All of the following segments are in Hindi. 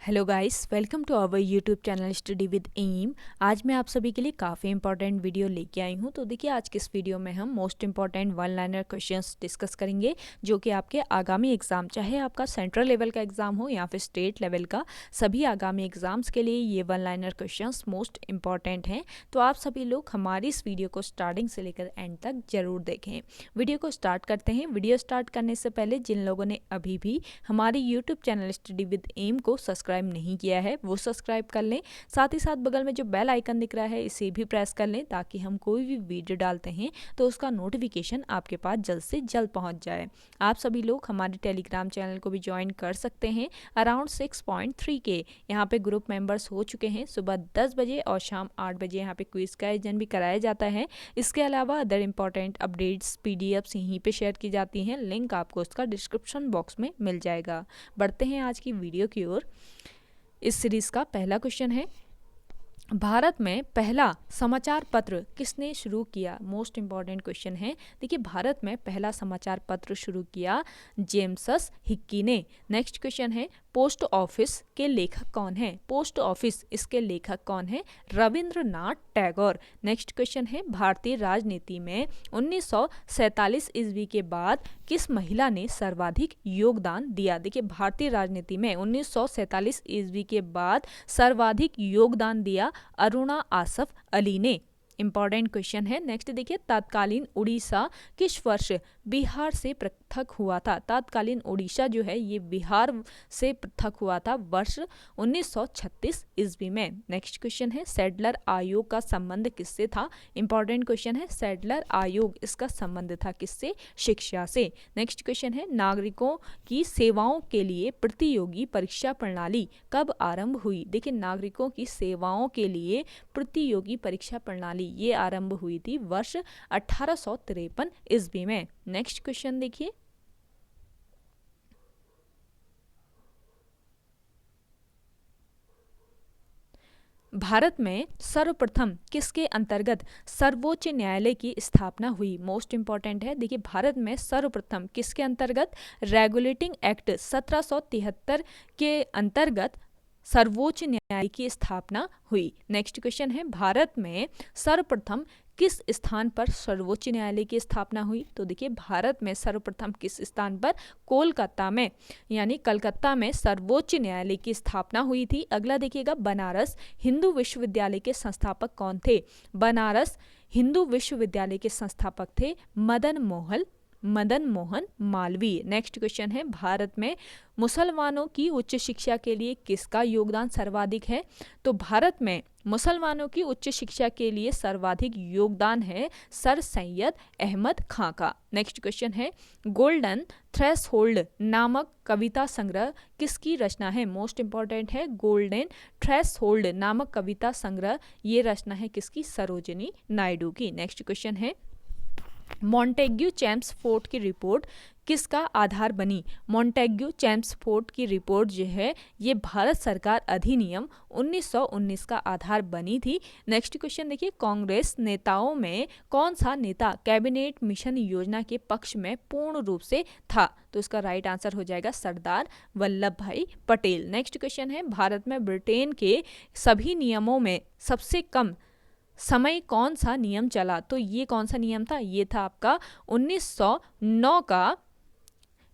Hello guys, welcome to our YouTube channel study with M. आज मैं आप सभी के लिए काफ़ी इंपॉर्टेंट वीडियो लेके आई हूँ। तो देखिए, आज के इस वीडियो में हम most important one liner questions discuss करेंगे, जो कि आपके आगामी एग्जाम, चाहे आपका सेंट्रल लेवल का एग्जाम हो या फिर स्टेट लेवल का, सभी आगामी एग्जाम्स के लिए ये one liner questions most important हैं। तो आप सभी लोग हमारी इस वीडियो को स्टार्टिंग से लेकर एंड तक जरूर देखें। वीडियो को स्टार्ट करते हैं। वीडियो स्टार्ट करने से पहले जिन लोगों ने अभी भी हमारी YouTube channel study with M को सब्सक्राइब नहीं किया है, वो सब्सक्राइब कर लें। साथ ही साथ बगल में जो बेल आइकन दिख रहा है, इसे भी प्रेस कर लें, ताकि हम कोई भी वीडियो डालते हैं तो उसका नोटिफिकेशन आपके पास जल्द से जल्द पहुंच जाए। आप सभी लोग हमारे टेलीग्राम चैनल को भी ज्वाइन कर सकते हैं। अराउंड 6.3 के यहाँ पे ग्रुप मेंबर्स हो चुके हैं। सुबह 10 बजे और शाम 8 बजे यहाँ पे क्विज का आयोजन भी कराया जाता है। इसके अलावा अदर इंपॉर्टेंट अपडेट्स पीडीएफ्स यहीं पे शेयर की जाती हैं। लिंक आपको उसका डिस्क्रिप्शन बॉक्स में मिल जाएगा। बढ़ते हैं आज की वीडियो की ओर। इस सीरीज का पहला क्वेश्चन है, भारत में पहला समाचार पत्र किसने शुरू किया? मोस्ट इंपॉर्टेंट क्वेश्चन है। देखिए, भारत में पहला समाचार पत्र शुरू किया जेम्स हिक्की ने। नेक्स्ट क्वेश्चन है, पोस्ट ऑफिस के लेखक कौन है? पोस्ट ऑफिस, इसके लेखक कौन है? रविंद्रनाथ टैगोर। नेक्स्ट क्वेश्चन है, भारतीय राजनीति में 1947 ईस्वी के बाद किस महिला ने सर्वाधिक योगदान दिया? देखिए, भारतीय राजनीति में 1947 ईस्वी के बाद सर्वाधिक योगदान दिया अरुणा आसफ अली ने। इंपॉर्टेंट क्वेश्चन है। नेक्स्ट देखिए, तत्कालीन उड़ीसा किस वर्ष बिहार से पृथक हुआ था? तत्कालीन उड़ीसा जो है ये बिहार से पृथक हुआ था वर्ष 1936 ईस्वी में। नेक्स्ट क्वेश्चन है, सैडलर आयोग का संबंध किससे था? इंपॉर्टेंट क्वेश्चन है। सैडलर आयोग, इसका संबंध था किससे? शिक्षा से। नेक्स्ट क्वेश्चन है, नागरिकों की सेवाओं के लिए प्रतियोगी परीक्षा प्रणाली कब आरंभ हुई? देखिए, नागरिकों की सेवाओं के लिए प्रतियोगी परीक्षा प्रणाली ये आरंभ हुई थी वर्ष 1853 ईस्वी में। नेक्स्ट क्वेश्चन देखिए, भारत में सर्वप्रथम किसके अंतर्गत सर्वोच्च न्यायालय की स्थापना हुई? मोस्ट इंपॉर्टेंट है। देखिए, भारत में सर्वप्रथम किसके अंतर्गत? रेगुलेटिंग एक्ट 1773 के अंतर्गत सर्वोच्च न्यायालय की स्थापना हुई। नेक्स्ट क्वेश्चन है, भारत में सर्वप्रथम किस स्थान पर सर्वोच्च न्यायालय की स्थापना हुई? तो देखिए, भारत में सर्वप्रथम किस स्थान पर? कोलकाता में, यानी कलकत्ता में सर्वोच्च न्यायालय की स्थापना हुई थी। अगला देखिएगा, बनारस हिंदू विश्वविद्यालय के संस्थापक कौन थे? बनारस हिंदू विश्वविद्यालय के संस्थापक थे मदन मोहन मालवीय। नेक्स्ट क्वेश्चन है, भारत में मुसलमानों की उच्च शिक्षा के लिए किसका योगदान सर्वाधिक है? तो भारत में मुसलमानों की उच्च शिक्षा के लिए सर्वाधिक योगदान है सर सैयद अहमद खां का। नेक्स्ट क्वेश्चन है, गोल्डन थ्रेशोल्ड नामक कविता संग्रह किसकी रचना है? मोस्ट इंपॉर्टेंट है। गोल्डन थ्रेशोल्ड नामक कविता संग्रह ये रचना है किसकी? सरोजिनी नायडू की। नेक्स्ट क्वेश्चन है, मॉन्टेग्यू चैम्सफोर्ड की रिपोर्ट किसका आधार बनी? मॉन्टेग्यू चैम्सफोर्ड की रिपोर्ट जो है ये भारत सरकार अधिनियम 1919 का आधार बनी थी। नेक्स्ट क्वेश्चन देखिए, कांग्रेस नेताओं में कौन सा नेता कैबिनेट मिशन योजना के पक्ष में पूर्ण रूप से था? तो इसका राइट आंसर हो जाएगा सरदार वल्लभ भाई पटेल। नेक्स्ट क्वेश्चन है, भारत में ब्रिटेन के सभी नियमों में सबसे कम समय कौन सा नियम चला? तो ये कौन सा नियम था? ये था आपका 1909 का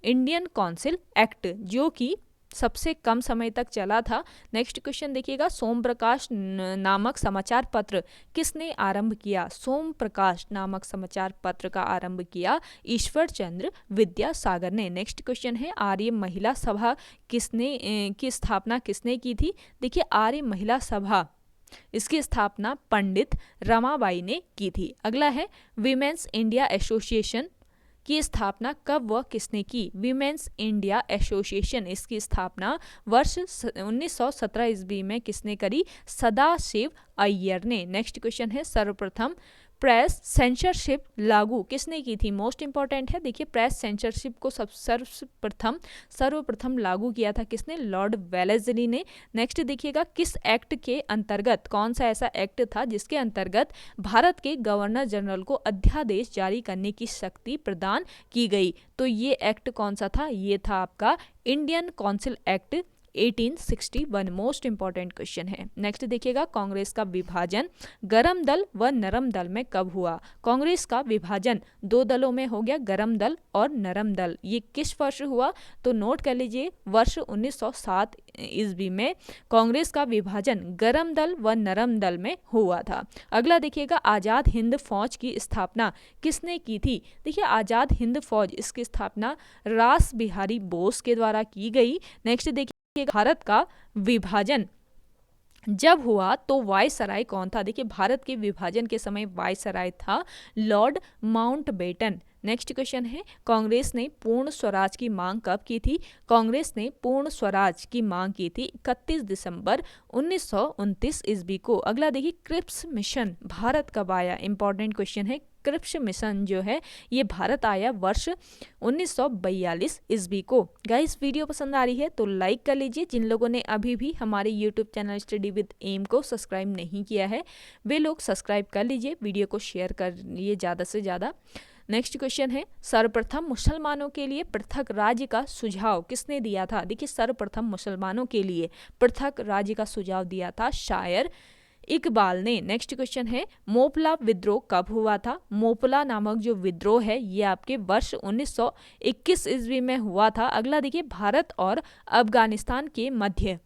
इंडियन काउंसिल एक्ट, जो कि सबसे कम समय तक चला था। नेक्स्ट क्वेश्चन देखिएगा, सोम प्रकाश नामक समाचार पत्र किसने आरंभ किया? सोम प्रकाश नामक समाचार पत्र का आरंभ किया ईश्वर चंद्र विद्यासागर ने। नेक्स्ट क्वेश्चन है, आर्य महिला सभा की स्थापना किसने की थी? देखिए, आर्य महिला सभा इसकी स्थापना पंडित रमाबाई ने की थी। अगला है, वीमेंस इंडिया एसोसिएशन की स्थापना कब व किसने की? वीमेंस इंडिया एसोसिएशन, इसकी स्थापना वर्ष 1917 ईस्वी में किसने करी? सदाशिव अय्यर ने। नेक्स्ट क्वेश्चन है, सर्वप्रथम प्रेस सेंसरशिप लागू किसने की थी? मोस्ट इंपॉर्टेंट है। देखिए, प्रेस सेंसरशिप को सर्वप्रथम लागू किया था किसने? लॉर्ड वेलेस्ली ने। नेक्स्ट देखिएगा, किस एक्ट के अंतर्गत, कौन सा ऐसा एक्ट था जिसके अंतर्गत भारत के गवर्नर जनरल को अध्यादेश जारी करने की शक्ति प्रदान की गई? तो ये एक्ट कौन सा था? ये था आपका Indian council act 1861 most important question है। नेक्स्ट देखिएगा, कांग्रेस का विभाजन गरम दल व नरम दल में कब हुआ? कांग्रेस का विभाजन दो दलों में हो गया, गरम दल और नरम दल। ये किस वर्ष हुआ? तो नोट कर लीजिए, वर्ष 1907 ईस्वी में कांग्रेस का विभाजन गरम दल व नरम दल में हुआ था। अगला देखिएगा, आजाद हिंद फौज की स्थापना किसने की थी? देखिए, आजाद हिंद फौज, इसकी स्थापना रास बिहारी बोस के द्वारा की गई। नेक्स्ट देखिए, भारत का विभाजन जब हुआ तो वायसराय कौन था? देखिए, भारत के विभाजन के समय वायसराय था लॉर्ड माउंटबेटन। नेक्स्ट क्वेश्चन है, कांग्रेस ने पूर्ण स्वराज की मांग कब की थी? कांग्रेस ने पूर्ण स्वराज की मांग की थी 31 दिसंबर 1929 ईस्वी को। अगला देखिए, क्रिप्स मिशन भारत कब आया? इंपॉर्टेंट क्वेश्चन है। क्रिप्स मिशन जो है ये भारत आया वर्ष 1942 ईस्वी को। गाइस, वीडियो पसंद आ रही है तो लाइक कर लीजिए। जिन लोगों ने अभी भी हमारे YouTube channel study with M को सब्सक्राइब नहीं किया है वे लोग सब्सक्राइब कर लीजिए, वीडियो को शेयर करिए ज़्यादा से ज़्यादा। नेक्स्ट क्वेश्चन है, सर्वप्रथम मुसलमानों के लिए पृथक राज्य का सुझाव किसने दिया था? देखिए, सर्वप्रथम मुसलमानों के लिए पृथक राज्य का सुझाव दिया था शायर इकबाल ने। नेक्स्ट क्वेश्चन है, मोपला विद्रोह कब हुआ था? मोपला नामक जो विद्रोह है ये आपके वर्ष 1921 ईस्वी में हुआ था। अगला देखिए, भारत और अफगानिस्तान के मध्य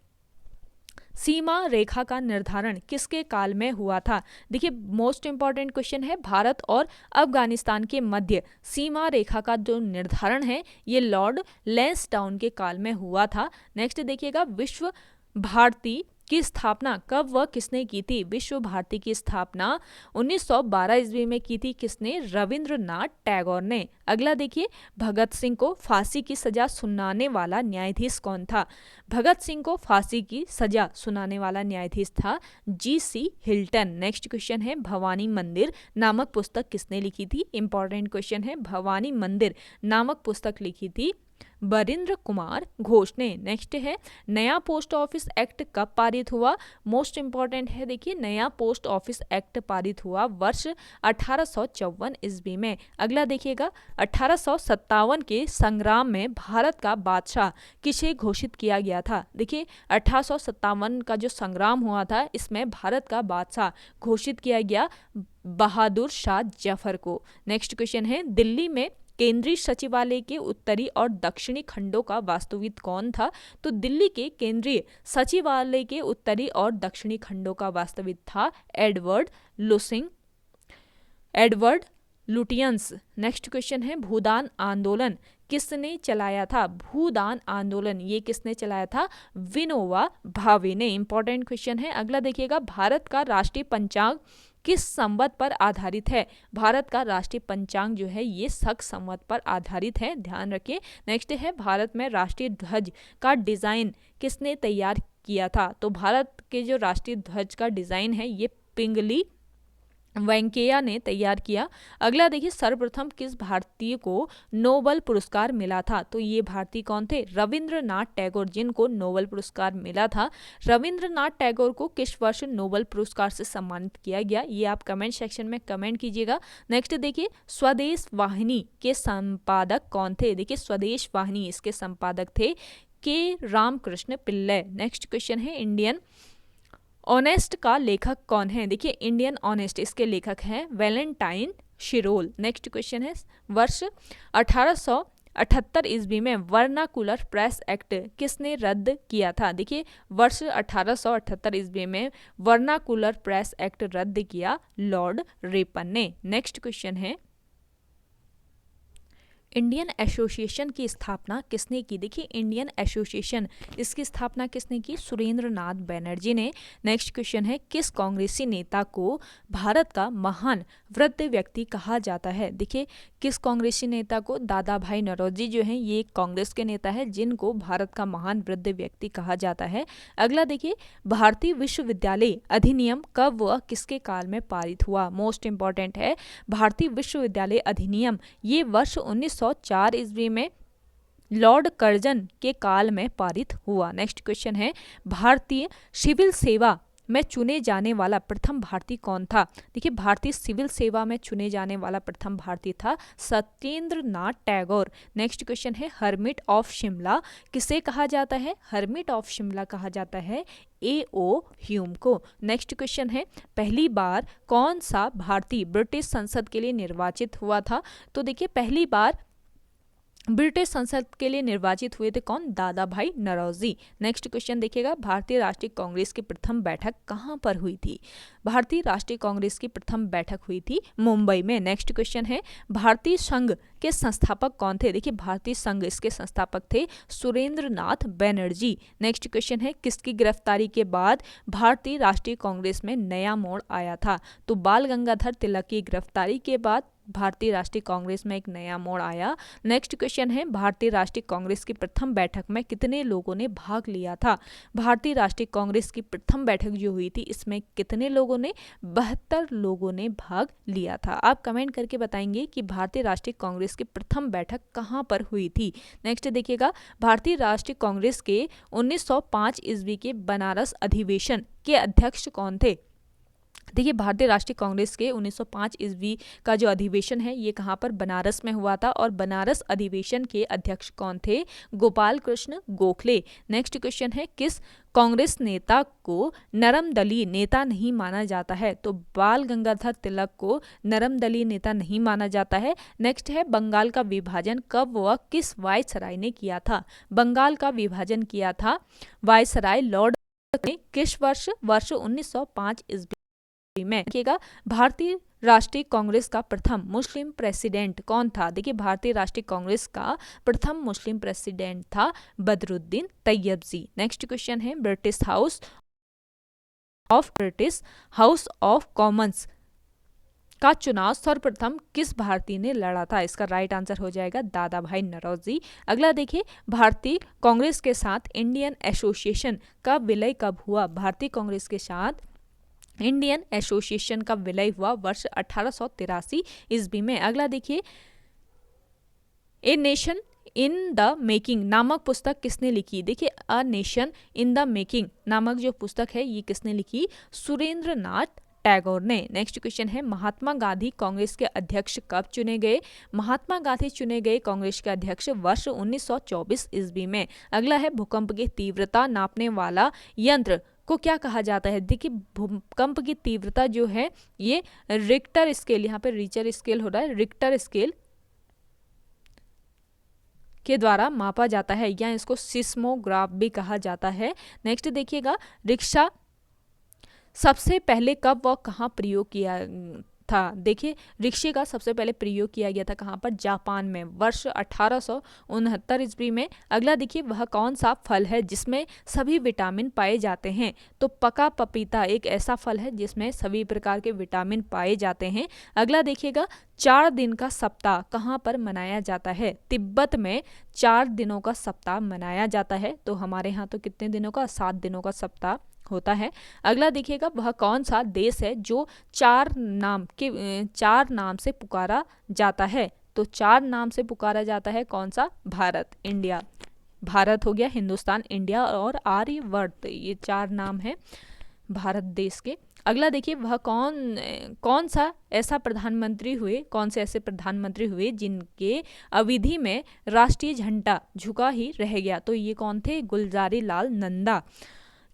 सीमा रेखा का निर्धारण किसके काल में हुआ था? देखिए, मोस्ट इंपॉर्टेंट क्वेश्चन है, भारत और अफगानिस्तान के मध्य सीमा रेखा का जो निर्धारण है ये लॉर्ड लैंसडाउन के काल में हुआ था। नेक्स्ट देखिएगा, विश्व भारती की स्थापना कब व किसने की थी? विश्व भारती की स्थापना 1912 ईस्वी में की थी। किसने? रविंद्रनाथ टैगोर ने। अगला देखिए, भगत सिंह को फांसी की सजा सुनाने वाला न्यायाधीश कौन था? भगत सिंह को फांसी की सजा सुनाने वाला न्यायाधीश था G.C. हिल्टन। नेक्स्ट क्वेश्चन है, भवानी मंदिर नामक पुस्तक किसने लिखी थी? इंपॉर्टेंट क्वेश्चन है, भवानी मंदिर नामक पुस्तक लिखी थी बरिंद्र कुमार घोष ने। नेक्स्ट है, नया पोस्ट ऑफिस एक्ट कब पारित हुआ? मोस्ट इंपॉर्टेंट है, देखिए, नया पोस्ट ऑफिस एक्ट पारित हुआ वर्ष 1854 ईस्वी में। अगला देखिएगा, 1857 के संग्राम में भारत का बादशाह किसे घोषित किया गया था? देखिए, 1857 का जो संग्राम हुआ था इसमें भारत का बादशाह घोषित किया गया बहादुर शाह जफर को। नेक्स्ट क्वेश्चन है, दिल्ली में केंद्रीय सचिवालय के उत्तरी और दक्षिणी खंडों का वास्तुविद कौन था? तो दिल्ली के केंद्रीय सचिवालय के उत्तरी और दक्षिणी खंडों का वास्तुविद था एडवर्ड लुटियंस। नेक्स्ट क्वेश्चन है, भूदान आंदोलन किसने चलाया था? भूदान आंदोलन ये किसने चलाया था? विनोबा भावे ने। इंपॉर्टेंट क्वेश्चन है। अगला देखिएगा, भारत का राष्ट्रीय पंचांग किस संवत पर आधारित है? भारत का राष्ट्रीय पंचांग जो है ये शक संवत पर आधारित है, ध्यान रखिए। नेक्स्ट है, भारत में राष्ट्रीय ध्वज का डिजाइन किसने तैयार किया था? तो भारत के जो राष्ट्रीय ध्वज का डिजाइन है ये पिंगली वेंकैया ने तैयार किया। अगला देखिए, सर्वप्रथम किस भारतीय को नोबेल पुरस्कार मिला था? तो ये भारतीय कौन थे? रविंद्रनाथ टैगोर, जिनको नोबेल पुरस्कार मिला था। रविंद्रनाथ टैगोर को किस वर्ष नोबेल पुरस्कार से सम्मानित किया गया? ये आप कमेंट सेक्शन में कमेंट कीजिएगा। नेक्स्ट देखिए, स्वदेश वाहिनी के संपादक कौन थे? देखिए, स्वदेश वाहिनी इसके संपादक थे के रामकृष्ण पिल्लै। नेक्स्ट क्वेश्चन है, इंडियन ऑनेस्ट का लेखक कौन है? देखिए, इंडियन ऑनेस्ट इसके लेखक हैं वैलेंटाइन शिरोल। नेक्स्ट क्वेश्चन है, वर्ष 1878 ईस्वी में वर्नाकुलर प्रेस एक्ट किसने रद्द किया था? देखिए, वर्ष 1878 ईस्वी में वर्नाकुलर प्रेस एक्ट रद्द किया लॉर्ड रिपन ने। नेक्स्ट क्वेश्चन है, इंडियन एसोसिएशन की स्थापना किसने की? देखिए, इंडियन एसोसिएशन इसकी स्थापना किसने की? सुरेंद्र नाथ बैनर्जी ने। नेक्स्ट क्वेश्चन है, किस कांग्रेसी नेता को भारत का महान वृद्ध व्यक्ति कहा जाता है? देखिए, किस कांग्रेसी नेता को? दादा भाई नौरोजी जो हैं ये कांग्रेस के नेता है जिनको भारत का महान वृद्ध व्यक्ति कहा जाता है। अगला देखिए, भारतीय विश्वविद्यालय अधिनियम कब व किसके काल में पारित हुआ? मोस्ट इंपॉर्टेंट है, भारतीय विश्वविद्यालय अधिनियम ये वर्ष 1904 ईस्वी में लॉर्ड कर्जन के काल में पारित हुआ। नेक्स्ट क्वेश्चन है, भारतीय सिविल सेवा में चुने जाने वाला प्रथम भारतीय कौन था? देखिए भारतीय सिविल सेवा में चुने जाने वाला प्रथम भारतीय था सत्येंद्र नाथ टैगोर। नेक्स्ट क्वेश्चन है हर्मिट ऑफ शिमला किसे कहा जाता है? हर्मिट ऑफ शिमला कहा जाता है A.O. ह्यूम को। नेक्स्ट क्वेश्चन है पहली बार कौन सा भारतीय ब्रिटिश संसद के लिए निर्वाचित हुआ था? तो देखिए पहली बार ब्रिटिश संसद के लिए निर्वाचित हुए थे कौन? दादा भाई नौरोजी। नेक्स्ट क्वेश्चन देखिएगा भारतीय राष्ट्रीय कांग्रेस की प्रथम बैठक कहाँ पर हुई थी? भारतीय राष्ट्रीय कांग्रेस की प्रथम बैठक हुई थी मुंबई में। नेक्स्ट क्वेश्चन है भारतीय संघ के संस्थापक कौन थे? देखिए भारतीय संघ इसके संस्थापक थे सुरेंद्र नाथ बनर्जी। नेक्स्ट क्वेश्चन है किसकी गिरफ्तारी के बाद भारतीय राष्ट्रीय कांग्रेस में नया मोड़ आया था? तो बाल गंगाधर तिलक की गिरफ्तारी के बाद भारतीय राष्ट्रीय कांग्रेस में एक नया मोड़ आया। नेक्स्ट क्वेश्चन है भारतीय राष्ट्रीय कांग्रेस की प्रथम बैठक में कितने लोगों ने भाग लिया था? भारतीय राष्ट्रीय कांग्रेस की प्रथम बैठक जो हुई थी इसमें कितने लोगों ने? 72 लोगों ने भाग लिया था। आप कमेंट करके बताएंगे कि भारतीय राष्ट्रीय कांग्रेस की प्रथम बैठक कहाँ पर हुई थी। नेक्स्ट देखिएगा भारतीय राष्ट्रीय कांग्रेस के 1905 ईस्वी के बनारस अधिवेशन के अध्यक्ष कौन थे? देखिए भारतीय राष्ट्रीय कांग्रेस के 1905 ईस्वी का जो अधिवेशन है ये कहाँ पर? बनारस में हुआ था और बनारस अधिवेशन के अध्यक्ष कौन थे? गोपाल कृष्ण गोखले। नेक्स्ट क्वेश्चन है किस कांग्रेस नेता को नरमदलीय नेता नहीं माना जाता है? तो बाल गंगाधर तिलक को नरमदलीय नेता नहीं माना जाता है। नेक्स्ट है बंगाल का विभाजन कब व किस वायसराय ने किया था? बंगाल का विभाजन किया था वायसराय लॉर्ड ने किस वर्ष? वर्ष 1905 ईस्वी में। देखिएगा भारतीय राष्ट्रीय कांग्रेस का प्रथम मुस्लिम प्रेसिडेंट कौन था? देखिए भारतीय राष्ट्रीय कांग्रेस का प्रथम मुस्लिम प्रेसिडेंट था बदरुद्दीन तैयबजी। नेक्स्ट क्वेश्चन है ब्रिटिश हाउस ऑफ कॉमन्स का चुनाव सर्वप्रथम किस भारतीय ने लड़ा था? इसका राइट आंसर हो जाएगा दादा भाई नौरोजी। अगला देखिए भारतीय कांग्रेस के साथ इंडियन एसोसिएशन का विलय कब हुआ? भारतीय कांग्रेस के साथ इंडियन एसोसिएशन का विलय हुआ वर्ष 1883 ईस्वी में। अगला देखिए a nation in the making नामक पुस्तक किसने लिखी? देखिए a nation in the making नामक जो पुस्तक है ये किसने लिखी? सुरेंद्र नाथ टैगोर ने। नेक्स्ट क्वेश्चन है महात्मा गांधी कांग्रेस के अध्यक्ष कब चुने गए? महात्मा गांधी चुने गए कांग्रेस के अध्यक्ष वर्ष 1924 ईस्वी में। अगला है भूकंप की तीव्रता नापने वाला यंत्र को क्या कहा जाता है? देखिए भूकंप की तीव्रता जो है ये रिक्टर स्केल, यहाँ पे रिचर स्केल हो रहा है, रिक्टर स्केल के द्वारा मापा जाता है या इसको सिस्मोग्राफ भी कहा जाता है। नेक्स्ट देखिएगा रिक्शा सबसे पहले कब व कहाँ प्रयोग किया था? देखिए रिक्शे का सबसे पहले प्रयोग किया गया था कहाँ पर? जापान में वर्ष 1869 ईस्वी में। अगला देखिए वह कौन सा फल है जिसमें सभी विटामिन पाए जाते हैं? तो पका पपीता एक ऐसा फल है जिसमें सभी प्रकार के विटामिन पाए जाते हैं। अगला देखिएगा 4 दिन का सप्ताह कहाँ पर मनाया जाता है? तिब्बत में 4 दिनों का सप्ताह मनाया जाता है। तो हमारे यहाँ तो कितने दिनों का? 7 दिनों का सप्ताह होता है। अगला देखिएगा वह कौन सा देश है जो 4 नाम से पुकारा जाता है? तो 4 नाम से पुकारा जाता है कौन सा? भारत, इंडिया। भारत हो गया, हिंदुस्तान, इंडिया और आर्यवर्त, ये 4 नाम है भारत देश के। अगला देखिए वह कौन सा ऐसा प्रधानमंत्री हुए, कौन से ऐसे प्रधानमंत्री हुए जिनके अवधि में राष्ट्रीय झंडा झुका ही रह गया? तो ये कौन थे? गुलजारी लाल नंदा।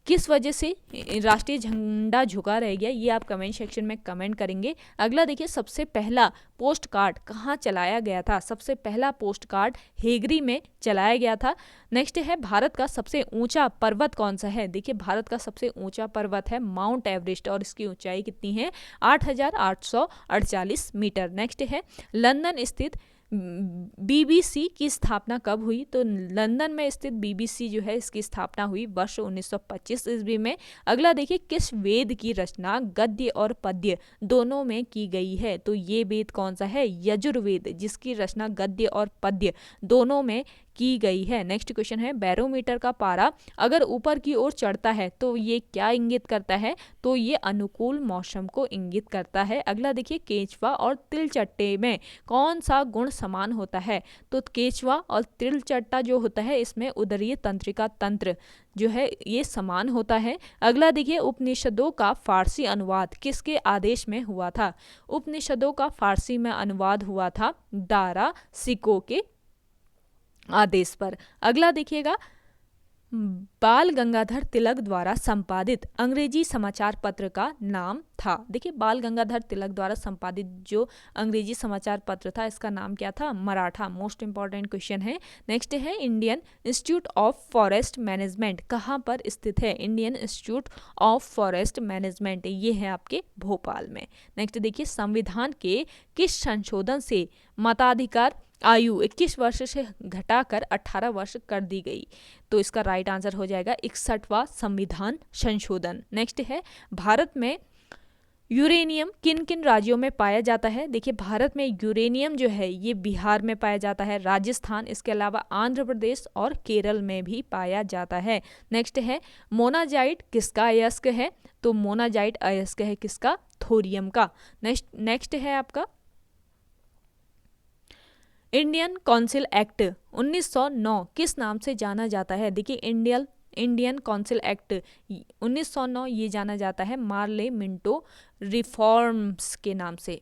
किस वजह से राष्ट्रीय झंडा झुका रह गया ये आप कमेंट सेक्शन में कमेंट करेंगे। अगला देखिए सबसे पहला पोस्ट कार्ड कहाँ चलाया गया था? सबसे पहला पोस्ट कार्ड हेगरी में चलाया गया था। नेक्स्ट है भारत का सबसे ऊंचा पर्वत कौन सा है? देखिए भारत का सबसे ऊंचा पर्वत है माउंट एवरेस्ट और इसकी ऊंचाई कितनी है? 8,848 मीटर। नेक्स्ट है लंदन स्थित BBC की स्थापना कब हुई? तो लंदन में स्थित BBC जो है इसकी स्थापना हुई वर्ष 1925 ईस्वी में। अगला देखिए किस वेद की रचना गद्य और पद्य दोनों में की गई है? तो ये वेद कौन सा है? यजुर्वेद, जिसकी रचना गद्य और पद्य दोनों में की गई है। नेक्स्ट क्वेश्चन है, बैरोमीटर का पारा अगर ऊपर की ओर चढ़ता है तो ये क्या इंगित करता है? तो ये अनुकूल मौसम को इंगित करता है। अगला देखिए, केंचुआ और तिलचट्टे में कौन सा गुण समान होता है? तो केंचुआ और तिलचट्टा जो होता है इसमें उदरीय तंत्रिका तंत्र जो है ये समान होता है। अगला देखिए, उपनिषदों का फारसी अनुवाद किसके आदेश में हुआ था? उपनिषदों का फारसी में अनुवाद हुआ था दारा सिको के आदेश पर। अगला देखिएगा, बाल गंगाधर तिलक द्वारा संपादित अंग्रेजी समाचार पत्र का नाम था। देखिए, बाल गंगाधर तिलक द्वारा संपादित जो अंग्रेजी समाचार पत्र था इसका नाम क्या था? मराठा। मोस्ट इंपॉर्टेंट क्वेश्चन है। नेक्स्ट है, Indian institute of forest management कहाँ पर स्थित है? Indian institute of forest management ये है आपके भोपाल में। नेक्स्ट देखिए, संविधान के किस संशोधन से मताधिकार आयु 21 वर्ष से घटाकर 18 वर्ष कर दी गई? तो इसका राइट आंसर हो जाएगा 61वां संविधान संशोधन। नेक्स्ट है, भारत में यूरेनियम किन किन राज्यों में पाया जाता है? देखिए, भारत में यूरेनियम जो है ये बिहार में पाया जाता है, राजस्थान, इसके अलावा आंध्र प्रदेश और केरल में भी पाया जाता है। नेक्स्ट है, मोनाजाइट किसका अयस्क है? तो मोनाजाइट अयस्क है किसका? थोरियम का। नेक्स्ट है आपका, इंडियन काउंसिल एक्ट 1909 किस नाम से जाना जाता है? देखिए, इंडियन काउंसिल एक्ट 1909 ये जाना जाता है मार्ले मिंटो रिफॉर्म्स के नाम से।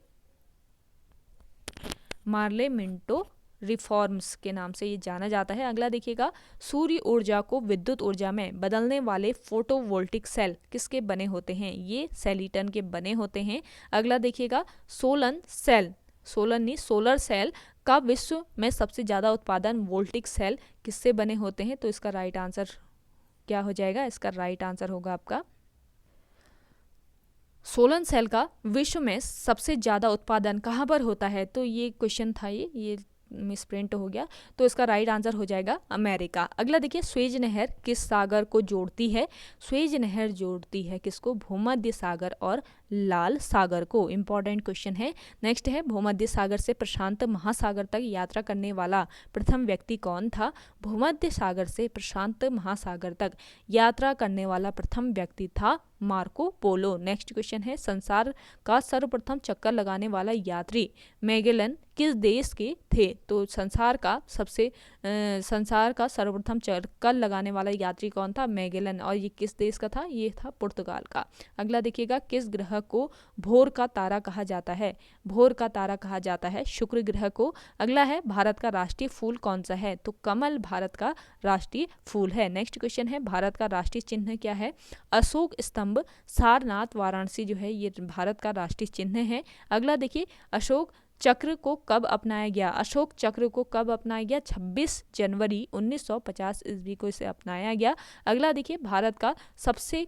मार्ले मिंटो रिफॉर्म्स के नाम से ये जाना जाता है। अगला देखिएगा, सूर्य ऊर्जा को विद्युत ऊर्जा में बदलने वाले फोटोवोल्टिक सेल किसके बने होते हैं? ये सेलिटन के बने होते हैं। अगला देखिएगा, सोलर सेल का विश्व में सबसे ज़्यादा उत्पादन वोल्टिक सेल किससे बने होते हैं? तो इसका राइट आंसर क्या हो जाएगा? इसका राइट आंसर होगा आपका, सोलर सेल का विश्व में सबसे ज़्यादा उत्पादन कहाँ पर होता है? तो ये क्वेश्चन था, ये मिसप्रिंट हो गया, तो इसका राइट आंसर हो जाएगा अमेरिका। अगला देखिए, स्वेज नहर किस सागर को जोड़ती है? स्वेज नहर जोड़ती है किसको? भूमध्य सागर और लाल सागर को। इंपॉर्टेंट क्वेश्चन है। नेक्स्ट है, भूमध्य सागर से प्रशांत महासागर तक यात्रा करने वाला प्रथम व्यक्ति कौन था? भूमध्य सागर से प्रशांत महासागर तक यात्रा करने वाला प्रथम व्यक्ति था मार्को पोलो। नेक्स्ट क्वेश्चन है, संसार का सर्वप्रथम चक्कर लगाने वाला यात्री मैगेलन किस देश के थे? तो संसार का सर्वप्रथम चक्कर लगाने वाला यात्री कौन था? मैगेलन। और ये किस देश का था? ये था पुर्तगाल का। अगला देखिएगा, किस ग्रह को भोर का तारा कहा जाता है? भोर का तारा कहा जाता है शुक्र ग्रह को। अगला है, भारत का राष्ट्रीय फूल कौन सा है? तो कमल भारत का राष्ट्रीय फूल है। नेक्स्ट क्वेश्चन है, भारत का राष्ट्रीय चिन्ह क्या है? अशोक स्तंभ। सारनाथ वाराणसी जो है ये भारत का राष्ट्रीय चिन्ह है। अगला देखिए, अशोक चक्र को कब अपनाया गया? अशोक चक्र को कब अपनाया गया? 26 जनवरी 1950 ईस्वी को इसे अपनाया गया। अगला देखिए, भारत का सबसे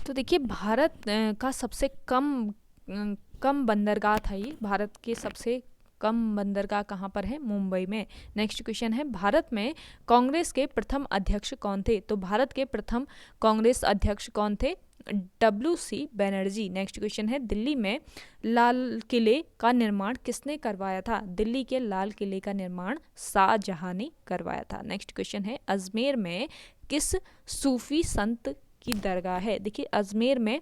तो देखिए, भारत का सबसे कम बंदरगाह था ये। भारत के सबसे कम बंदरगाह कहाँ पर है? मुंबई में। नेक्स्ट क्वेश्चन है, भारत में कांग्रेस के प्रथम अध्यक्ष कौन थे? तो भारत के प्रथम कांग्रेस अध्यक्ष कौन थे? WC बनर्जी। नेक्स्ट क्वेश्चन है, दिल्ली में लाल किले का निर्माण किसने करवाया था? दिल्ली के लाल किले का निर्माण शाहजहां ने करवाया था। नेक्स्ट क्वेश्चन है, अजमेर में किस सूफी संत की दरगाह है? देखिए, अजमेर में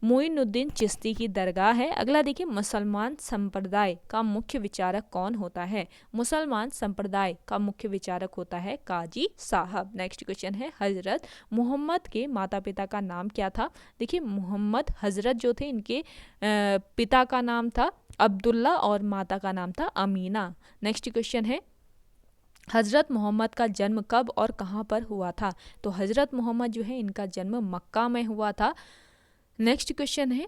मोइनुद्दीन चिश्ती की दरगाह है। अगला देखिए, मुसलमान संप्रदाय का मुख्य विचारक कौन होता है? मुसलमान संप्रदाय का मुख्य विचारक होता है काजी साहब। नेक्स्ट क्वेश्चन है, हजरत मोहम्मद के माता पिता का नाम क्या था? देखिए, मोहम्मद हजरत जो थे इनके पिता का नाम था अब्दुल्ला और माता का नाम था अमीना। नेक्स्ट क्वेश्चन है, हज़रत मोहम्मद का जन्म कब और कहाँ पर हुआ था? तो हज़रत मोहम्मद जो है इनका जन्म मक्का में हुआ था। नेक्स्ट क्वेश्चन है,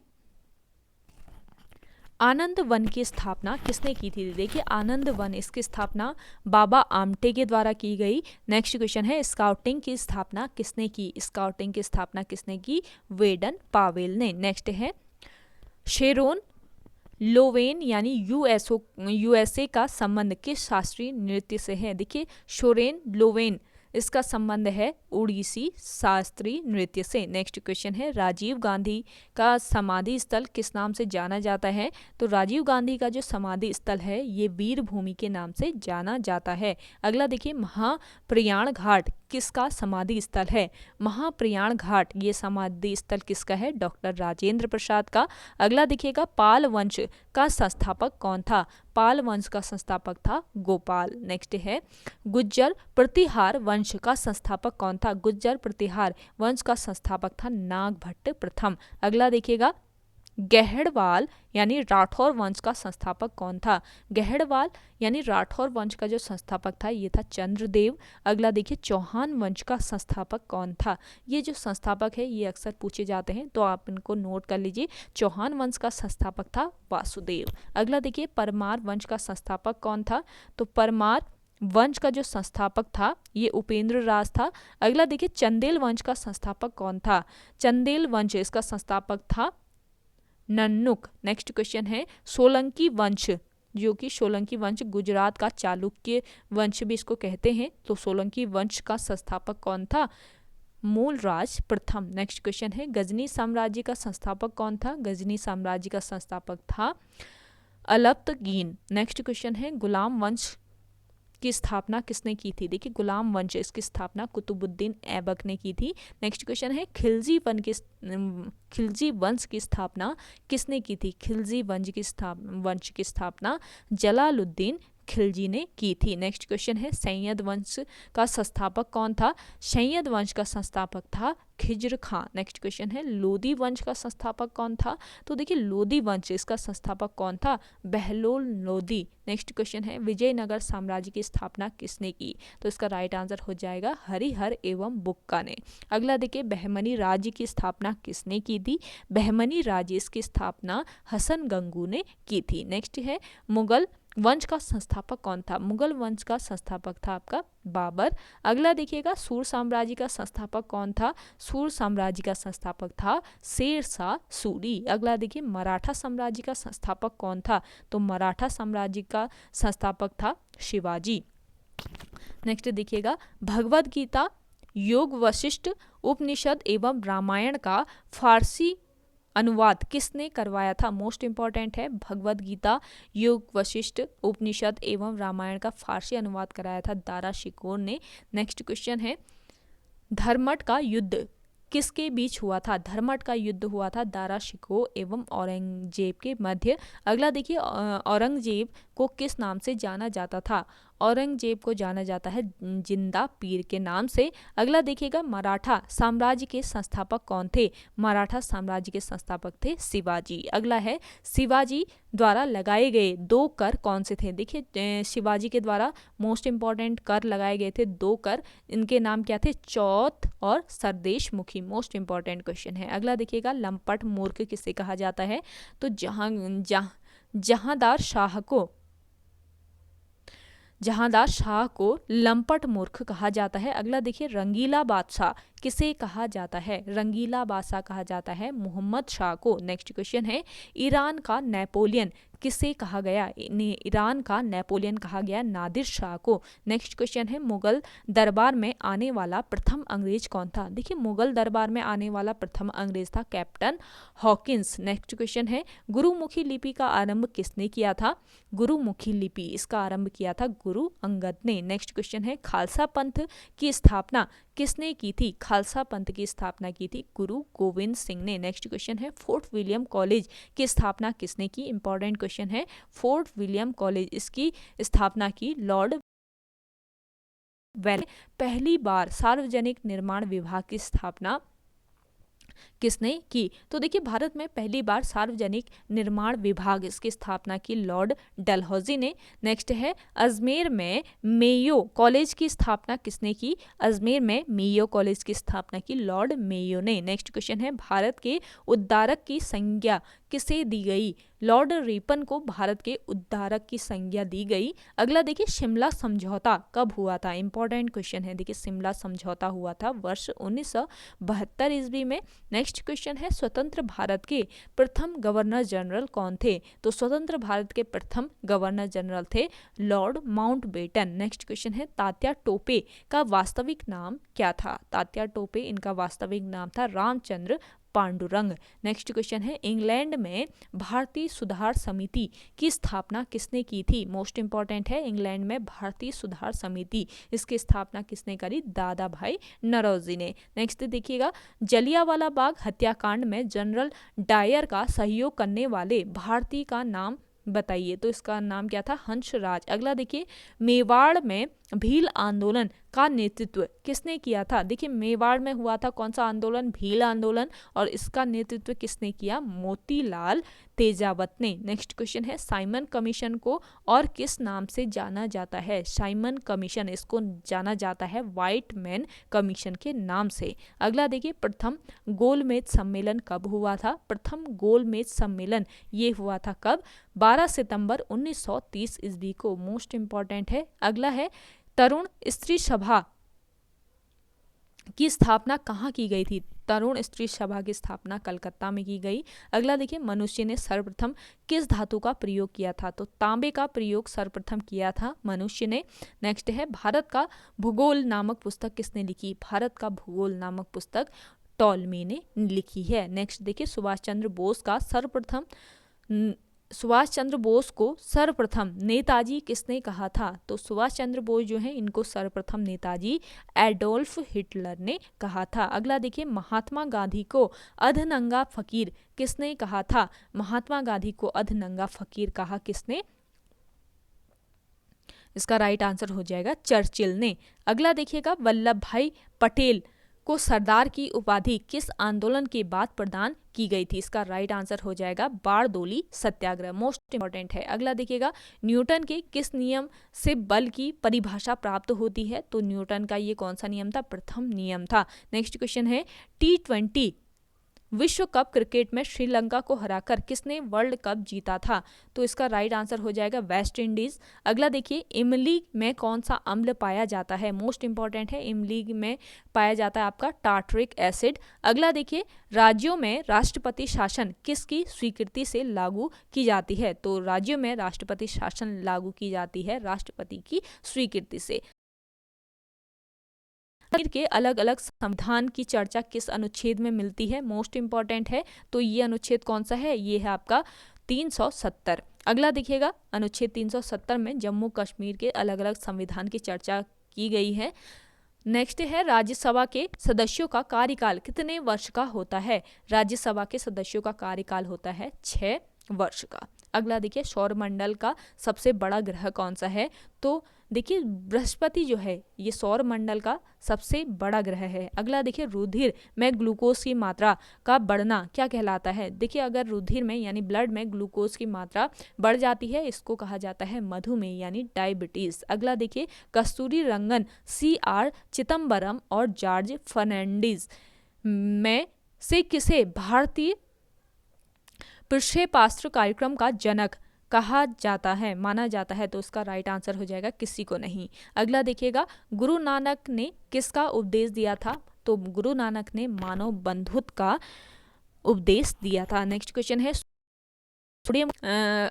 आनंद वन की स्थापना किसने की थी? देखिए, आनंद वन इसकी स्थापना बाबा आमटे के द्वारा की गई। नेक्स्ट क्वेश्चन है, स्काउटिंग की स्थापना किसने की? स्काउटिंग की स्थापना किसने की? वेडन पावेल ने। नेक्स्ट है, शेरोन लोवेन यानी USA का संबंध किस शास्त्रीय नृत्य से है? देखिए, शोरेन लोवेन इसका संबंध है उड़ीसी शास्त्रीय नृत्य से। नेक्स्ट क्वेश्चन है राजीव गांधी का समाधि स्थल किस नाम से जाना जाता है? तो राजीव गांधी का जो समाधि स्थल है ये वीर भूमि के नाम से जाना जाता है। अगला देखिए महाप्रयाण घाट किसका समाधि स्थल है? महाप्रयाण घाट ये समाधि स्थल किसका है? डॉक्टर राजेंद्र प्रसाद का। अगला देखिएगा पाल वंश का संस्थापक कौन था? पाल वंश का संस्थापक था गोपाल। नेक्स्ट है गुज्जर प्रतिहार वंश का संस्थापक कौन था? गुज्जर प्रतिहार वंश का संस्थापक था नागभट्ट प्रथम। अगला देखिएगा गहड़वाल यानी राठौर वंश का संस्थापक कौन था? गहड़वाल यानी राठौर वंश का जो संस्थापक था ये था चंद्रदेव। अगला देखिए चौहान वंश का संस्थापक कौन था? ये जो संस्थापक है ये अक्सर पूछे जाते हैं तो आप इनको नोट कर लीजिए। चौहान वंश का संस्थापक था वासुदेव। अगला देखिए परमार वंश का संस्थापक कौन था? तो परमार वंश का जो संस्थापक था ये उपेंद्र राज था। अगला देखिए चंदेल वंश का संस्थापक कौन था? चंदेल वंश इसका संस्थापक था नन्नुक। नेक्स्ट क्वेश्चन है सोलंकी वंश जो कि सोलंकी वंश गुजरात का चालुक्य वंश भी इसको कहते हैं। तो सोलंकी वंश का संस्थापक कौन था? मूलराज प्रथम। नेक्स्ट क्वेश्चन है गजनी साम्राज्य का संस्थापक कौन था? गजनी साम्राज्य का संस्थापक था अलप्तगीन। नेक्स्ट क्वेश्चन है गुलाम वंश की स्थापना किसने की थी? देखिए गुलाम वंश इसकी स्थापना कुतुबुद्दीन ऐबक ने की थी। नेक्स्ट क्वेश्चन है खिलजी वंश की स्थापना किसने की थी? खिलजी वंश की स्थापना जलालुद्दीन खिलजी ने की थी। नेक्स्ट क्वेश्चन है सैयद वंश का संस्थापक कौन था? सैयद वंश का संस्थापक था खिज्र खां। नेक्स्ट क्वेश्चन है लोदी वंश का संस्थापक कौन था? तो देखिए लोदी वंश इसका संस्थापक कौन था? बहलोल लोदी। नेक्स्ट क्वेश्चन है विजयनगर साम्राज्य की स्थापना किसने की? तो इसका राइट आंसर हो जाएगा हरिहर एवं बुक्का ने। अगला देखिए बहमनी राज्य की स्थापना किसने की थी? बहमनी राज्य इसकी स्थापना हसन गंगू ने की थी। नेक्स्ट है मुगल वंश का संस्थापक कौन था? मुगल वंश का संस्थापक था आपका बाबर। अगला देखिएगा सूर साम्राज्य का संस्थापक कौन था? सूर साम्राज्य का संस्थापक था शेरशाह सूरी। अगला देखिए मराठा साम्राज्य का संस्थापक कौन था? तो मराठा साम्राज्य का संस्थापक था शिवाजी। नेक्स्ट देखिएगा भगवद गीता योग वशिष्ठ उपनिषद एवं रामायण का फारसी अनुवाद किसने करवाया था? मोस्ट इंपॉर्टेंट है भगवद गीता योग वशिष्ठ उपनिषद एवं रामायण का फारसी अनुवाद कराया था दारा शिकोर ने। नेक्स्ट क्वेश्चन है धर्मट का युद्ध किसके बीच हुआ था? धर्मट का युद्ध हुआ था दारा शिकोह एवं औरंगजेब के मध्य। अगला देखिए औरंगजेब को किस नाम से जाना जाता था? औरंगजेब को जाना जाता है जिंदा पीर के नाम से। अगला देखिएगा मराठा साम्राज्य के संस्थापक कौन थे? मराठा साम्राज्य के संस्थापक थे शिवाजी। अगला है शिवाजी द्वारा लगाए गए 2 कर कौन से थे? देखिए शिवाजी के द्वारा मोस्ट इंपॉर्टेंट कर लगाए गए थे 2 कर, इनके नाम क्या थे? चौथ और सरदेश मुखी। मोस्ट इंपॉर्टेंट क्वेश्चन है। अगला देखिएगा लंपट मूर्ख किसे कहा जाता है? तो जहांदार शाह को लंपट मूर्ख कहा जाता है। अगला देखिए रंगीला बादशाह किसे कहा जाता है? रंगीला बादशाह कहा जाता है मोहम्मद शाह को। नेक्स्ट क्वेश्चन है ईरान का नेपोलियन किसे कहा गया? ईरान का नेपोलियन कहा गया नादिर शाह को। नेक्स्ट क्वेश्चन है मुगल दरबार में आने वाला प्रथम अंग्रेज कौन था? देखिए मुगल दरबार में आने वाला प्रथम अंग्रेज था कैप्टन हॉकिंस। नेक्स्ट क्वेश्चन है गुरुमुखी लिपि का आरंभ किसने किया था? गुरुमुखी लिपि इसका आरंभ किया था गुरु अंगद ने। नेक्स्ट क्वेश्चन है खालसा पंथ की स्थापना किसने की थी? खालसा पंथ की स्थापना की थी गुरु गोविंद सिंह ने। नेक्स्ट क्वेश्चन है फोर्ट विलियम कॉलेज की स्थापना किसने की? इंपॉर्टेंट क्वेश्चन है फोर्ट विलियम कॉलेज इसकी स्थापना की लॉर्ड वेल। पहली बार सार्वजनिक निर्माण विभाग की स्थापना किसने की? तो देखिए भारत में पहली बार सार्वजनिक निर्माण विभाग इसकी स्थापना की लॉर्ड डलहौजी ने। नेक्स्ट है अजमेर में मेयो कॉलेज की स्थापना किसने की? अजमेर में मेयो कॉलेज की स्थापना की लॉर्ड मेयो ने। नेक्स्ट क्वेश्चन है भारत के उद्धारक की संज्ञा किसे दी गई? लॉर्ड रिपन को भारत के उद्धारक की संज्ञा दी गई। अगला देखिए शिमला समझौता कब हुआ था? इंपॉर्टेंट क्वेश्चन है। देखिए शिमला समझौता हुआ था वर्ष 1972 ईस्वी में। नेक्स्ट नेक्स्ट क्वेश्चन है स्वतंत्र भारत के प्रथम गवर्नर जनरल कौन थे? तो स्वतंत्र भारत के प्रथम गवर्नर जनरल थे लॉर्ड माउंटबेटन। नेक्स्ट क्वेश्चन है तात्या टोपे का वास्तविक नाम क्या था? तात्या टोपे इनका वास्तविक नाम था रामचंद्र पांडुरंग। नेक्स्ट क्वेश्चन है इंग्लैंड में भारतीय सुधार समिति की स्थापना किसने की थी? मोस्ट इंपॉर्टेंट है, इंग्लैंड में भारतीय सुधार समिति, इसकी स्थापना किसने करी? दादा भाई नौरोजी ने। नेक्स्ट देखिएगा जलियांवाला बाग हत्याकांड में जनरल डायर का सहयोग करने वाले भारतीय का नाम बताइए। तो इसका नाम क्या था? हंसराज। अगला देखिए मेवाड़ में भील आंदोलन का नेतृत्व किसने किया था? देखिए मेवाड़ में हुआ था कौन सा आंदोलन? भील आंदोलन, और इसका नेतृत्व किसने किया? मोतीलाल तेजावत ने। नेक्स्ट क्वेश्चन है साइमन कमीशन को और किस नाम से जाना जाता है? साइमन कमीशन, इसको जाना जाता है व्हाइट मैन कमीशन के नाम से। अगला देखिए प्रथम गोलमेज सम्मेलन कब हुआ था? प्रथम गोलमेज सम्मेलन ये हुआ था कब? 12 सितंबर 1930 ईस्वी को। मोस्ट इंपॉर्टेंट है। अगला है तरुण स्त्री सभा की स्थापना कहाँ की गई थी? तरुण स्त्री सभा की स्थापना कलकत्ता में की गई। अगला देखिए मनुष्य ने सर्वप्रथम किस धातु का प्रयोग किया था? तो तांबे का प्रयोग सर्वप्रथम किया था मनुष्य ने। नेक्स्ट है भारत का भूगोल नामक पुस्तक किसने लिखी? भारत का भूगोल नामक पुस्तक टॉलमी ने लिखी है। नेक्स्ट देखिए सुभाष चंद्र बोस को सर्वप्रथम नेताजी किसने कहा था? तो सुभाष चंद्र बोस जो है इनको सर्वप्रथम नेताजी एडोल्फ हिटलर ने कहा था। अगला देखिए महात्मा गांधी को अधनंगा फकीर किसने कहा था? महात्मा गांधी को अधनंगा फकीर कहा किसने? इसका राइट आंसर हो जाएगा चर्चिल ने। अगला देखिएगा वल्लभ भाई पटेल को सरदार की उपाधि किस आंदोलन के बाद प्रदान की गई थी? इसका राइट आंसर हो जाएगा बारडोली सत्याग्रह। मोस्ट इंपॉर्टेंट है। अगला देखिएगा न्यूटन के किस नियम से बल की परिभाषा प्राप्त होती है? तो न्यूटन का ये कौन सा नियम था? प्रथम नियम था। नेक्स्ट क्वेश्चन है T20 विश्व कप क्रिकेट में श्रीलंका को हराकर किसने वर्ल्ड कप जीता था? तो इसका राइट आंसर हो जाएगा वेस्ट इंडीज। अगला देखिए इमली में कौन सा अम्ल पाया जाता है? मोस्ट इंपॉर्टेंट है, इमली में पाया जाता है आपका टार्टरिक एसिड। अगला देखिए राज्यों में राष्ट्रपति शासन किसकी स्वीकृति से लागू की जाती है? तो राज्यों में राष्ट्रपति शासन लागू की जाती है राष्ट्रपति की स्वीकृति से। के अलग अलग संविधान की चर्चा किस अनुच्छेद में मिलती है? मोस्ट इंपॉर्टेंट है। तो ये अनुच्छेद कौन सा है? ये है आपका 370। अगला देखिएगा अनुच्छेद 370 में जम्मू कश्मीर के अलग अलग संविधान की चर्चा की गई है। नेक्स्ट है राज्यसभा के सदस्यों का कार्यकाल कितने वर्ष का होता है? राज्यसभा के सदस्यों का कार्यकाल होता है 6 वर्ष का। अगला देखिए सौरमंडल का सबसे बड़ा ग्रह कौन सा है? तो देखिए बृहस्पति जो है ये सौरमंडल का सबसे बड़ा ग्रह है। अगला देखिए रुधिर में ग्लूकोज की मात्रा का बढ़ना क्या कहलाता है? देखिए अगर रुधिर में यानी ब्लड में ग्लूकोज की मात्रा बढ़ जाती है इसको कहा जाता है मधुमेह यानी डायबिटीज। अगला देखिए कस्तूरी रंगन CR चिदम्बरम और जॉर्ज फर्नांडीज में से किसे भारतीय प्रक्षेपास्त्र कार्यक्रम का जनक कहा जाता है, माना जाता है? तो उसका राइट आंसर हो जाएगा किसी को नहीं। अगला देखिएगा गुरु नानक ने किसका उपदेश दिया था? तो गुरु नानक ने मानव बंधुत्व का उपदेश दिया था। नेक्स्ट क्वेश्चन है सोडियम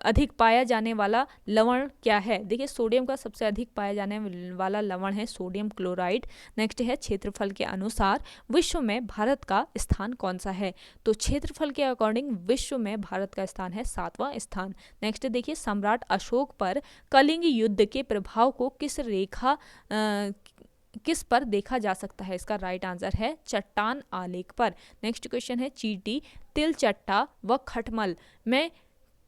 अधिक पाया जाने वाला लवण क्या है? देखिए सोडियम का सबसे अधिक पाया जाने वाला लवण है सोडियम क्लोराइड। नेक्स्ट है क्षेत्रफल के अनुसार विश्व में भारत का स्थान कौन सा है? तो क्षेत्रफल के अकॉर्डिंग विश्व में भारत का स्थान है 7वां स्थान। नेक्स्ट देखिए सम्राट अशोक पर कलिंग युद्ध के प्रभाव को किस पर देखा जा सकता है? इसका राइट आंसर है चट्टान आलेख पर। नेक्स्ट क्वेश्चन है चींटी, तिलचट्टा व खटमल में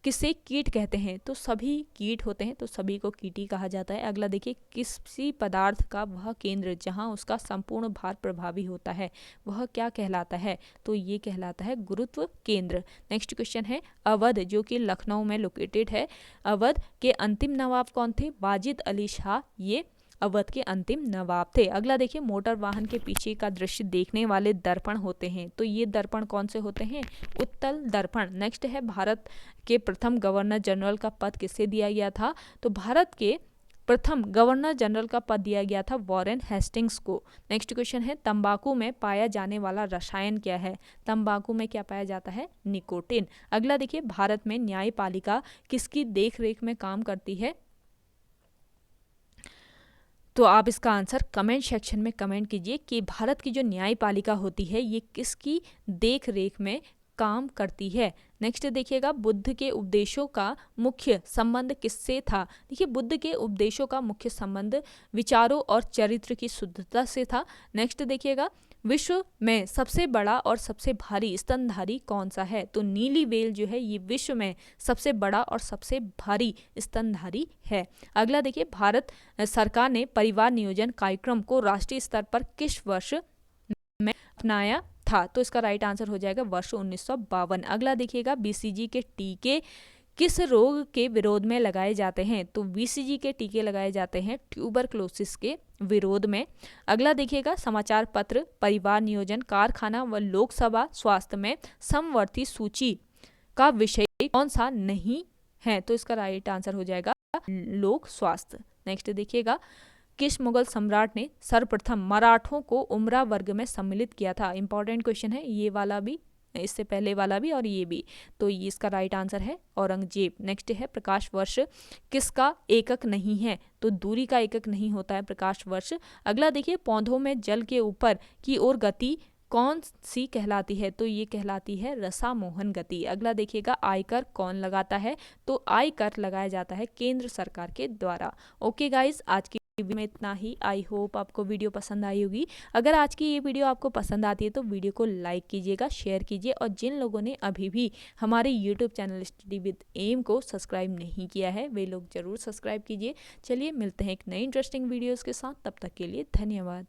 किसे कीट कहते हैं? तो सभी कीट होते हैं तो सभी को कीटी कहा जाता है। अगला देखिए किसी पदार्थ का वह केंद्र जहां उसका संपूर्ण भार प्रभावी होता है वह क्या कहलाता है? तो ये कहलाता है गुरुत्व केंद्र। नेक्स्ट क्वेश्चन है अवध जो कि लखनऊ में लोकेटेड है। अवध के अंतिम नवाब कौन थे? वाजिद अली शाह ये अवध के अंतिम नवाब थे। अगला देखिए मोटर वाहन के पीछे का दृश्य देखने वाले दर्पण होते हैं तो ये दर्पण कौन से होते हैं? उत्तल दर्पण। नेक्स्ट है भारत के प्रथम गवर्नर जनरल का पद किसे दिया गया था? तो भारत के प्रथम गवर्नर जनरल का पद दिया गया था वॉरेन हेस्टिंग्स को। नेक्स्ट क्वेश्चन है तंबाकू में पाया जाने वाला रसायन क्या है? तंबाकू में क्या पाया जाता है? निकोटिन। अगला देखिए भारत में न्यायपालिका किसकी देखरेख में काम करती है? तो आप इसका आंसर कमेंट सेक्शन में कमेंट कीजिए कि भारत की जो न्यायपालिका होती है ये किसकी देख रेख में काम करती है। नेक्स्ट देखिएगा बुद्ध के उपदेशों का मुख्य संबंध किससे था? देखिए बुद्ध के उपदेशों का मुख्य संबंध विचारों और चरित्र की शुद्धता से था। नेक्स्ट देखिएगा विश्व में सबसे बड़ा और सबसे भारी स्तनधारी कौन सा है? तो नीली व्हेल जो है ये विश्व में सबसे बड़ा और सबसे भारी स्तनधारी है। अगला देखिए भारत सरकार ने परिवार नियोजन कार्यक्रम को राष्ट्रीय स्तर पर किस वर्ष में अपनाया था? तो इसका राइट आंसर हो जाएगा वर्ष 1952। अगला देखिएगा बीसीजी के टीके किस रोग के विरोध में लगाए जाते हैं? तो बीसीजी के टीके लगाए जाते हैं ट्यूबरक्लोसिस के विरोध में। अगला देखिएगा समाचार पत्र परिवार नियोजन कारखाना व लोकसभा स्वास्थ्य में समवर्ती सूची का विषय कौन सा नहीं है? तो इसका राइट आंसर हो जाएगा लोक स्वास्थ्य। नेक्स्ट देखिएगा किस मुगल सम्राट ने सर्वप्रथम मराठों को उमरा वर्ग में सम्मिलित किया था? इंपॉर्टेंट क्वेश्चन है ये वाला भी, इससे पहले वाला भी और ये भी। तो ये इसका राइट आंसर है औरंगजेब। नेक्स्ट है प्रकाश वर्ष किसका एकक नहीं है? तो दूरी का एकक नहीं होता है प्रकाश वर्ष। अगला देखिए पौधों में जल के ऊपर की ओर गति कौन सी कहलाती है? तो ये कहलाती है रसामोहन गति। अगला देखिएगा आयकर कौन लगाता है? तो आयकर लगाया जाता है केंद्र सरकार के द्वारा। ओके गाइज आज की वीडियो में इतना ही। आई होप आपको वीडियो पसंद आई होगी। अगर आज की ये वीडियो आपको पसंद आती है तो वीडियो को लाइक कीजिएगा, शेयर कीजिए और जिन लोगों ने अभी भी हमारे YouTube channel study with M को सब्सक्राइब नहीं किया है वे लोग जरूर सब्सक्राइब कीजिए। चलिए मिलते हैं एक नई इंटरेस्टिंग वीडियोज़ के साथ, तब तक के लिए धन्यवाद।